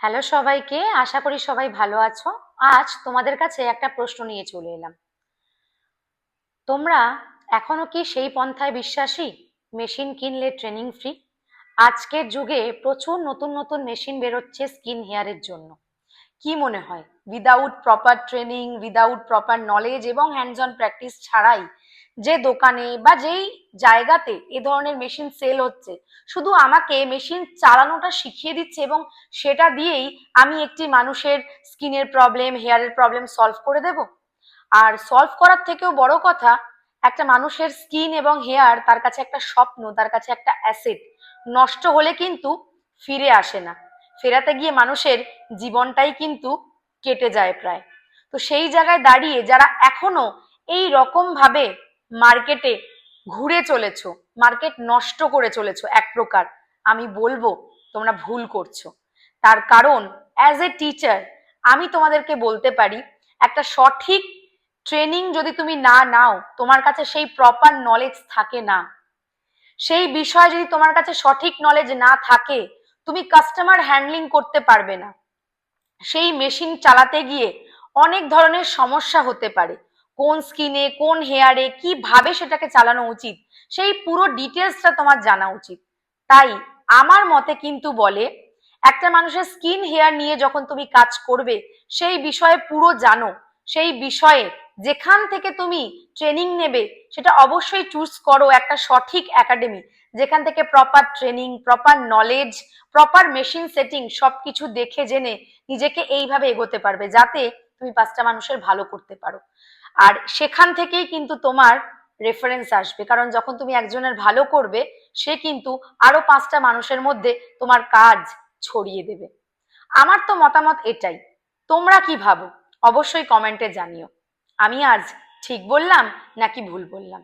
Hello সবাইকে, আশা করি সবাই ভালো আছো। আজ তোমাদের কাছে একটা প্রশ্ন নিয়ে চলে এলাম। তোমরা এখনো কি সেই পন্থায় বিশ্বাসী, মেশিন কিনলে ট্রেনিং ফ্রি? আজকের যুগে প্রচুর নতুন নতুন মেশিন বেরোচ্ছে স্কিন হেয়ারের জন্য। কি মনে হয়, without proper training, without proper knowledge এবং হ্যান্ডস অন প্র্যাকটিস ছাড়াই যে দোকানে বা যেই জায়গাতে এ ধরনের মেশিন সেল হচ্ছে, শুধু আমাকে মেশিন চালানোটা শিখিয়ে দিচ্ছে এবং সেটা দিয়েই আমি একটি মানুষের স্কিনের প্রবলেম, হেয়ারের প্রবলেম সলভ করে দেব? আর সলভ করার থেকেও বড় কথা, একটা মানুষের স্কিন এবং হেয়ার তার কাছে একটা স্বপ্ন, তার কাছে একটা অ্যাসেট। নষ্ট হলে কিন্তু ফিরে আসে না, ফেরাতে গিয়ে মানুষের জীবনটাই কিন্তু কেটে যায় প্রায়। তো সেই জায়গায় দাঁড়িয়ে যারা এখনো এই রকম ভাবে মার্কেটে ঘুরে চলেছো, মার্কেট নষ্ট করে চলেছো এক প্রকার, আমি বলবো তোমরা ভুল করছো। তার কারণ অ্যাজ এ টিচার আমি তোমাদেরকে বলতে পারি, একটা সঠিক ট্রেনিং যদি তুমি না নাও, তোমার কাছে সেই প্রপার নলেজ থাকে না, সেই বিষয়ে যদি তোমার কাছে সঠিক নলেজ না থাকে, তুমি কাস্টমার হ্যান্ডলিং করতে পারবে না। সেই মেশিন চালাতে গিয়ে অনেক ধরনের সমস্যা হতে পারে। কোন স্কিনে, কোন হেয়ারে কিভাবে সেটাকে চালানো উচিত, সেই পুরো ডিটেলসটা তোমার জানা উচিত। তাই আমার মতে কিন্তু বলে, একটা মানুষের স্কিন হেয়ার নিয়ে যখন তুমি কাজ করবে, সেই বিষয়ে পুরো জানো, সেই বিষয়ে যেখান থেকে তুমি ট্রেনিং নেবে সেটা অবশ্যই চুজ করো একটা সঠিক একাডেমি, যেখান থেকে proper training, proper knowledge, proper machine setting সবকিছু দেখে জেনে নিজেকে এইভাবে এগোতে পারবে, যাতে তুমি পাঁচটা মানুষের ভালো করতে পারো। আর সেখান থেকেই কিন্তু তোমার রেফারেন্স আসবে, কারণ যখন তুমি একজনের ভালো করবে, সে কিন্তু আরো পাঁচটা মানুষের মধ্যে তোমার কাজ ছড়িয়ে দেবে। আমার তো মতামত এটাই। তোমরা কি ভাবো অবশ্যই কমেন্টে জানিও। আমি আজ ঠিক বললাম নাকি ভুল বললাম?